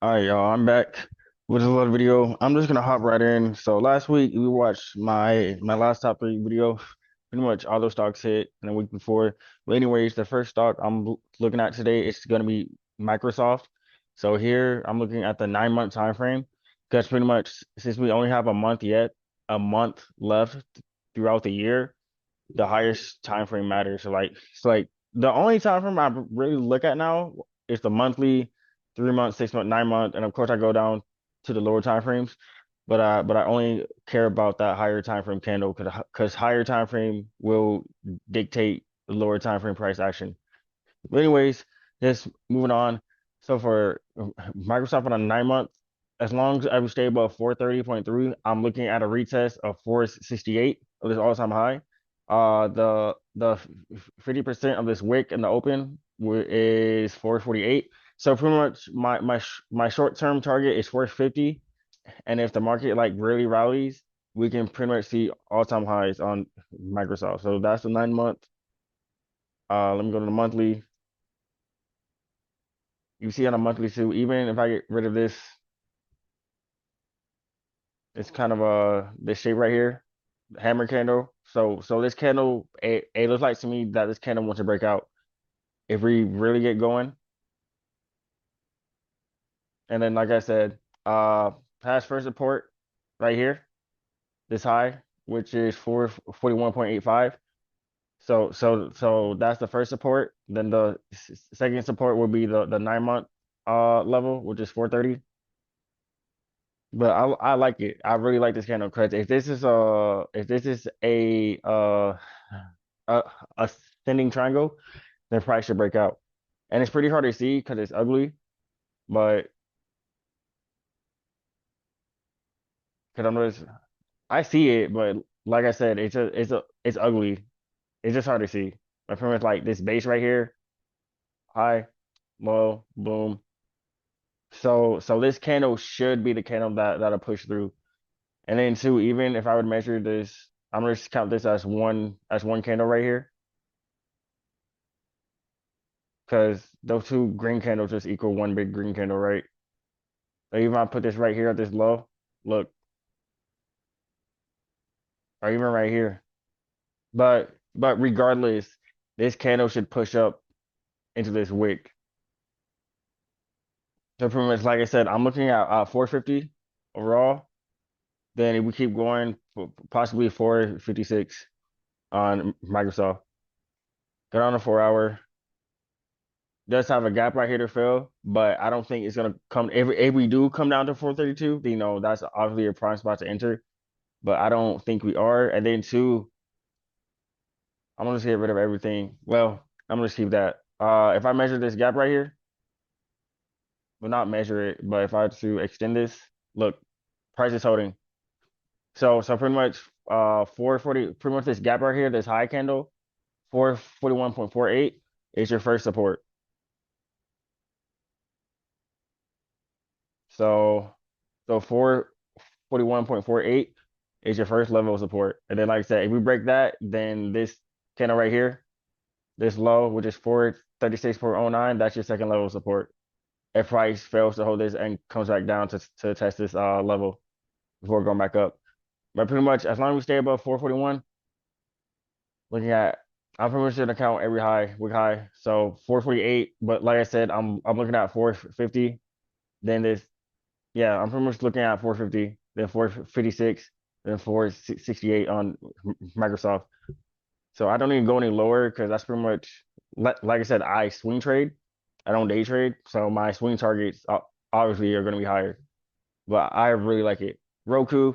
All right, y'all. I'm back with another video. I'm just gonna hop right in. So last week we watched my last top three video. Pretty much all those stocks hit, and the week before. But anyways, the first stock I'm looking at today is gonna be Microsoft. So here I'm looking at the 9 month time frame because pretty much since we only have a month left throughout the year, the highest time frame matters. So like the only time frame I really look at now is the monthly, 3 month, 6 month, 9 month, and of course I go down to the lower time frames. But I only care about that higher time frame candle because higher time frame will dictate the lower time frame price action. But anyways, just moving on. So for Microsoft on a 9 month, as long as I would stay above 430.3, I'm looking at a retest of 468 of this all-time high. The 50% of this wick in the open is 448. So pretty much my short-term target is 450. And if the market like really rallies, we can pretty much see all-time highs on Microsoft. So that's the 9 month. Let me go to the monthly. You see on a monthly too, even if I get rid of this, it's kind of this shape right here, hammer candle. So this candle, it looks like to me that this candle wants to break out. If we really get going, and then like I said, past first support right here, this high, which is 441.85. So that's the first support. Then the second support will be the 9 month level, which is 430. But I like it. I really like this candle because if this is a ascending triangle, then price should break out. And it's pretty hard to see because it's ugly, but because I see it, but like I said, it's ugly. It's just hard to see. But pretty much like this base right here, high, low, boom. So this candle should be the candle that'll push through. And then two, even if I would measure this, I'm gonna just count this as one candle right here, because those two green candles just equal one big green candle, right? So even if I put this right here at this low, look, or even right here. But regardless, this candle should push up into this wick. So pretty much, like I said, I'm looking at 450 overall. Then if we keep going, possibly 456 on Microsoft. Get on a 4 hour. Does have a gap right here to fill, but I don't think it's gonna come. If we do come down to 432, then, that's obviously a prime spot to enter. But I don't think we are. And then two, I'm gonna just get rid of everything. Well, I'm gonna just keep that. If I measure this gap right here, well, not measure it, but if I had to extend this, look, price is holding. So pretty much 440, pretty much this gap right here, this high candle, 441.48 is your first support. So so 441.48 is your first level of support. And then like I said, if we break that, then this candle right here, this low, which is 436.09, that's your second level of support. If price fails to hold this and comes back down to test this level before going back up. But pretty much as long as we stay above 441, looking at I'm pretty much gonna count every high, week high. So 448, but like I said, I'm looking at 450. Then this, yeah, I'm pretty much looking at 450, then 456, then 468 on Microsoft. So I don't even go any lower because that's pretty much like I said, I swing trade. I don't day trade, so my swing targets obviously are going to be higher. But I really like it. Roku,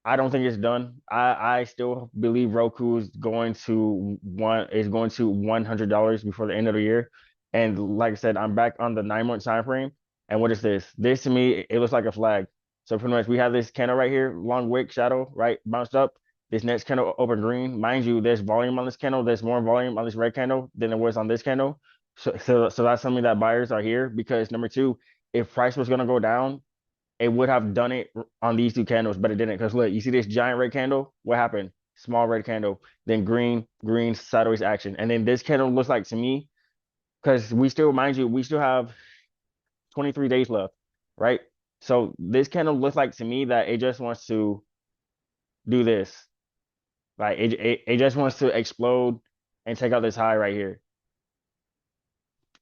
I don't think it's done. I still believe Roku is going to $100 before the end of the year. And like I said, I'm back on the 9 month time frame. And what is this? This to me, it looks like a flag. So pretty much we have this candle right here, long wick shadow, right? Bounced up. This next candle open green. Mind you, there's volume on this candle. There's more volume on this red candle than there was on this candle. So that's something that buyers are here because number two, if price was gonna go down, it would have done it on these two candles, but it didn't. Because look, you see this giant red candle? What happened? Small red candle, then green, green, sideways action. And then this candle looks like to me, because we still, mind you, we still have 23 days left. right? So this candle looks like to me that it just wants to do this. Like it just wants to explode and take out this high right here.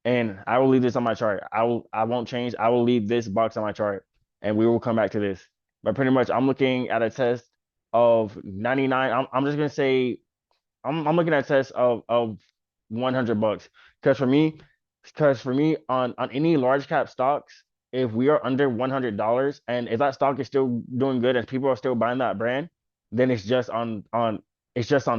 And I will leave this on my chart. I won't change. I will leave this box on my chart and we will come back to this. But pretty much I'm looking at a test of 99. I'm just gonna say I'm looking at a test of 100 bucks. Because for me on any large cap stocks, if we are under $100 and if that stock is still doing good and people are still buying that brand, then it's just on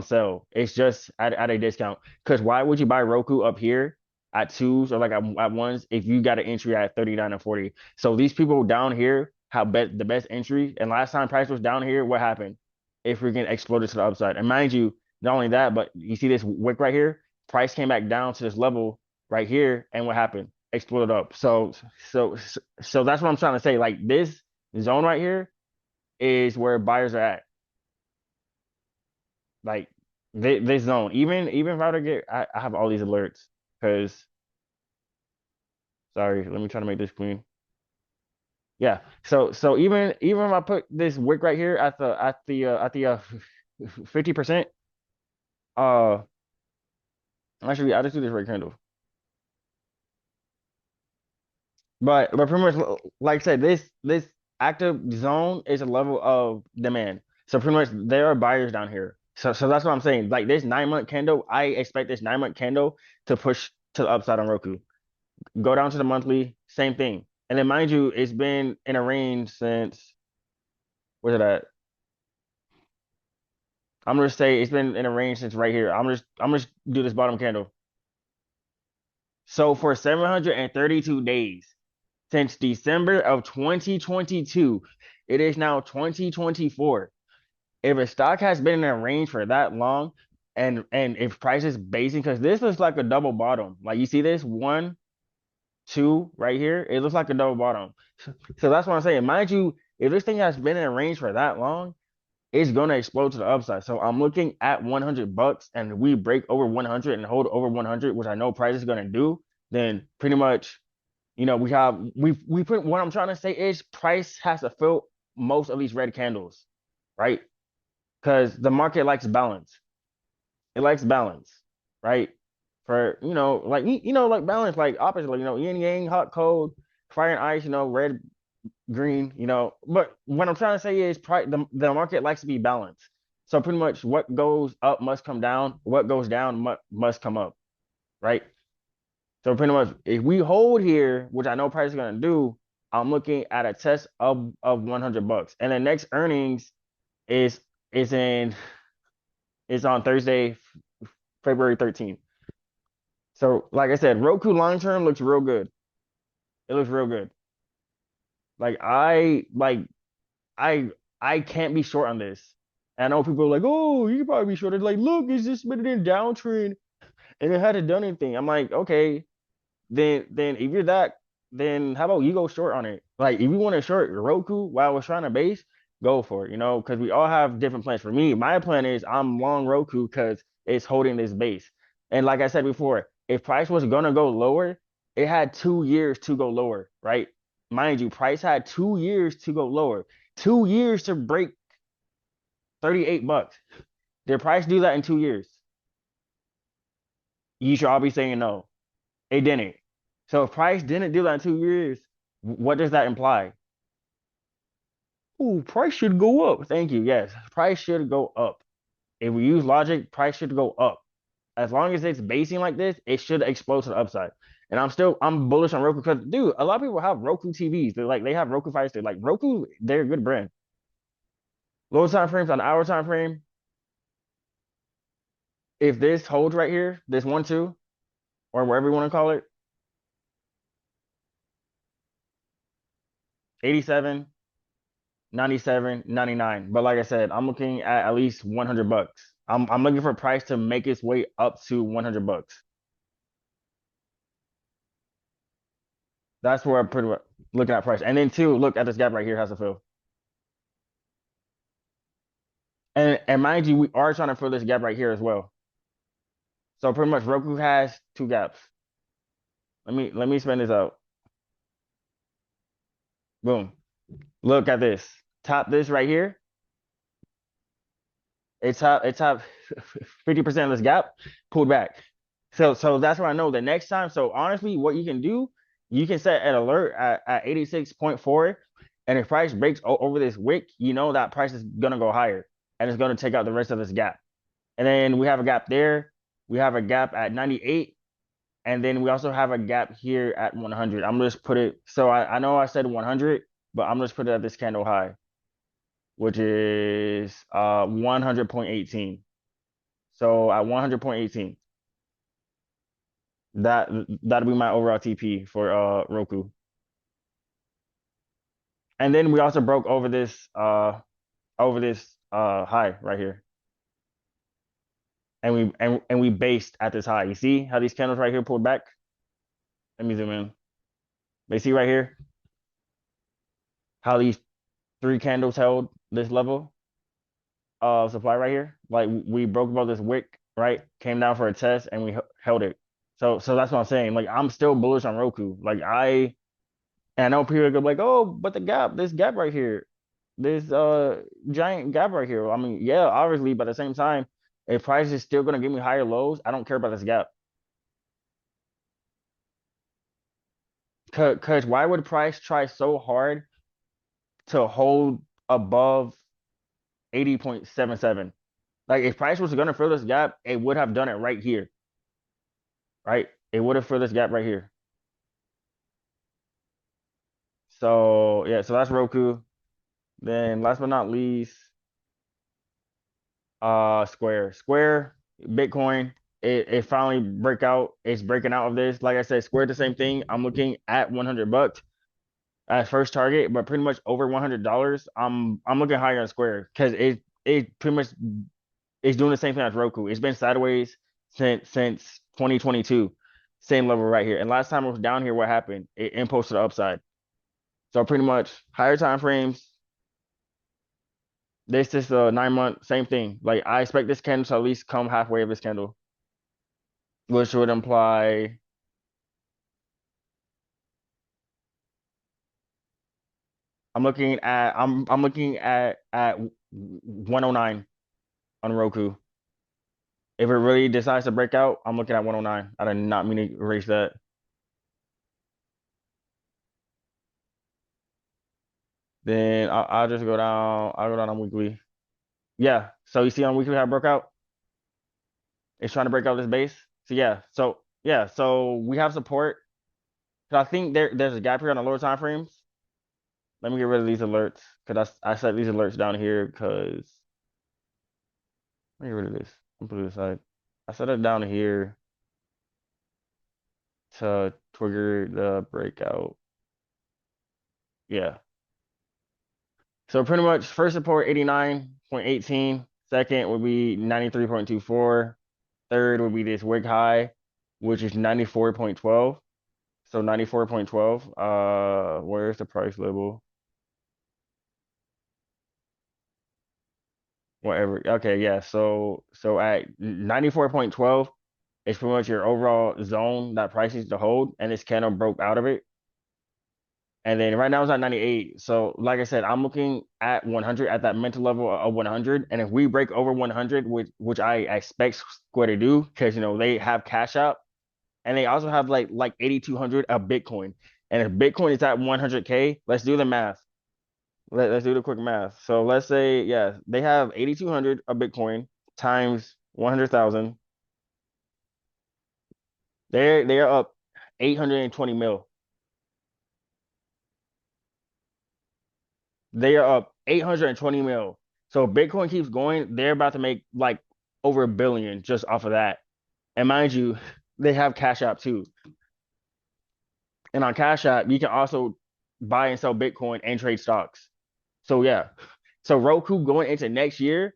sale. It's just at a discount. Because why would you buy Roku up here at twos or like at ones if you got an entry at 39 and 40? So these people down here have bet the best entry. And last time price was down here, what happened? It freaking exploded to the upside. And mind you, not only that, but you see this wick right here? Price came back down to this level right here, and what happened? Exploded up. So so that's what I'm trying to say. Like this zone right here is where buyers are at. Like this zone. Even if I were to get, I have all these alerts because sorry, let me try to make this clean. Yeah. So even if I put this wick right here at the 50%, uh actually I'll just do this red candle. But pretty much like I said, this active zone is a level of demand. So pretty much there are buyers down here. So that's what I'm saying. Like this 9 month candle, I expect this 9 month candle to push to the upside on Roku. Go down to the monthly, same thing. And then mind you, it's been in a range since where's it at? I'm gonna say it's been in a range since right here. I'm just do this bottom candle. So for 732 days, since December of 2022. It is now 2024. If a stock has been in a range for that long, and if price is basing, because this looks like a double bottom. Like you see this one, two right here, it looks like a double bottom. So that's what I'm saying. Mind you, if this thing has been in a range for that long, it's gonna explode to the upside. So I'm looking at 100 bucks, and we break over 100 and hold over 100, which I know price is gonna do. Then pretty much we put what I'm trying to say is price has to fill most of these red candles, right? Because the market likes balance. It likes balance, right? For like like balance, like opposite, like yin yang, hot, cold, fire and ice, red, green, But what I'm trying to say is price the market likes to be balanced. So pretty much what goes up must come down, what goes down must come up, right? So pretty much, if we hold here, which I know price is gonna do, I'm looking at a test of 100 bucks. And the next earnings is is in is on Thursday, February 13th. So like I said, Roku long term looks real good. It looks real good. Like I I can't be short on this. And I know people are like, oh, you could probably be short. It's like, look, it's just been in downtrend and it hadn't done anything. I'm like, okay, then if you're that, then how about you go short on it? Like if you want to short Roku while we're trying to base, go for it, because we all have different plans. For me, my plan is I'm long Roku because it's holding this base. And like I said before, if price was gonna go lower, it had 2 years to go lower, right? Mind you, price had 2 years to go lower, 2 years to break 38 bucks. Did price do that in 2 years? You should all be saying no. It didn't. So if price didn't do that in 2 years, what does that imply? Ooh, price should go up. Thank you. Yes, price should go up. If we use logic, price should go up. As long as it's basing like this, it should explode to the upside. And I'm bullish on Roku because dude, a lot of people have Roku TVs. They have Roku Fire Stick. Like Roku, they're a good brand. Low time frames on the hour time frame. If this holds right here, this 1-2, or whatever you want to call it, 87, 97, 99. But like I said, I'm looking at least 100 bucks. I'm looking for a price to make its way up to 100 bucks. That's where I'm pretty much looking at price. And then two, look at this gap right here, has to fill. And mind you, we are trying to fill this gap right here as well. So pretty much Roku has two gaps. Let me spin this out. Boom. Look at this. Top this right here. It's top 50% of this gap, pulled back. So that's what I know the next time. So honestly, what you can do, you can set an alert at 86.4, and if price breaks over this wick, you know that price is gonna go higher and it's gonna take out the rest of this gap. And then we have a gap there. We have a gap at 98, and then we also have a gap here at 100. I'm gonna just put it. So I know I said 100, but I'm gonna just put it at this candle high, which is 100.18. So at 100.18, that that'll be my overall TP for Roku. And then we also broke over this high right here. And we based at this high. You see how these candles right here pulled back? Let me zoom in. They see right here how these three candles held this level of supply right here. Like we broke above this wick, right? Came down for a test and we held it. So that's what I'm saying. Like I'm still bullish on Roku. Like and I know people are gonna be like, oh, but this gap right here, this giant gap right here. I mean, yeah, obviously, but at the same time, if price is still gonna give me higher lows, I don't care about this gap. Cause why would price try so hard to hold above 80.77? Like if price was gonna fill this gap, it would have done it right here, right? It would have filled this gap right here. So yeah, so that's Roku. Then last but not least, Square, Bitcoin. It finally break out. It's breaking out of this. Like I said, Square the same thing. I'm looking at $100 as first target, but pretty much over $100. I'm looking higher on Square because it pretty much is doing the same thing as Roku. It's been sideways since 2022, same level right here. And last time it was down here, what happened? It impulsed to the upside. So pretty much higher time frames. This is a 9 month, same thing. Like I expect this candle to at least come halfway of this candle, which would imply I'm looking at 109 on Roku. If it really decides to break out, I'm looking at 109. I did not mean to erase that. Then I'll just go down. I'll go down on weekly. Yeah. So you see on weekly how it broke out? It's trying to break out this base. So yeah. So yeah. So we have support. So I think there's a gap here on the lower time frames. Let me get rid of these alerts because I set these alerts down here because let me get rid of this. I'm put it aside. I set it down here to trigger the breakout. Yeah. So pretty much first support 89.18. Second would be 93.24. Third would be this wick high, which is 94.12. So 94.12. Where's the price level? Whatever. Okay, yeah. So at 94.12, it's pretty much your overall zone that price needs to hold, and this candle broke out of it. And then right now it's at 98. So like I said, I'm looking at 100 at that mental level of 100. And if we break over 100, which I expect Square to do, because they have Cash App and they also have like 8,200 of Bitcoin. And if Bitcoin is at 100K, let's do the math. Let's do the quick math. So let's say, yeah, they have 8,200 of Bitcoin times 100,000. They're up 820 mil. They are up 820 mil. So if Bitcoin keeps going, they're about to make like over $1 billion just off of that. And mind you, they have Cash App too. And on Cash App, you can also buy and sell Bitcoin and trade stocks. So yeah. So Roku going into next year,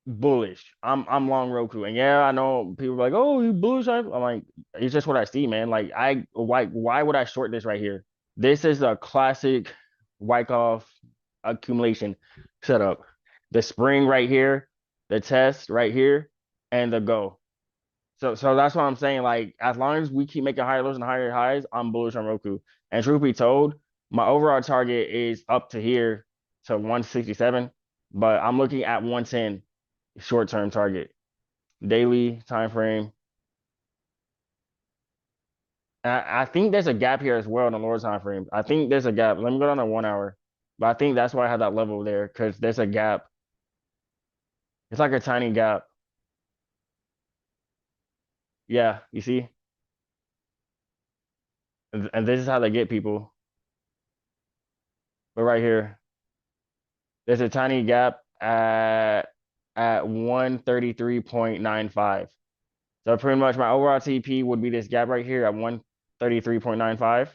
bullish. I'm long Roku. And yeah, I know people are like, oh, you bullish. I'm like, it's just what I see, man. Like why would I short this right here? This is a classic Wyckoff accumulation setup. The spring right here, the test right here, and the go. So that's what I'm saying. Like as long as we keep making higher lows and higher highs, I'm bullish on Roku. And truth be told, My overall target is up to here to 167, but I'm looking at 110 short-term target. Daily time frame. I think there's a gap here as well in the lower time frame. I think there's a gap. Let me go down to 1 hour. But I think that's why I have that level there because there's a gap. It's like a tiny gap. Yeah, you see? And this is how they get people. But right here, there's a tiny gap at 133.95. So pretty much my overall TP would be this gap right here at 133.95.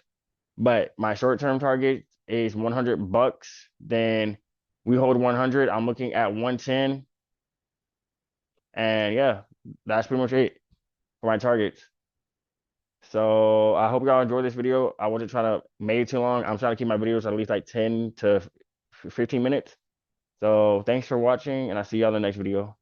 But my short-term target is 100 bucks. Then we hold 100. I'm looking at 110. And yeah, that's pretty much it for my targets. So I hope y'all enjoyed this video. I wasn't trying to make it too long. I'm trying to keep my videos at least like 10 to 15 minutes. So thanks for watching, and I'll see y'all in the next video.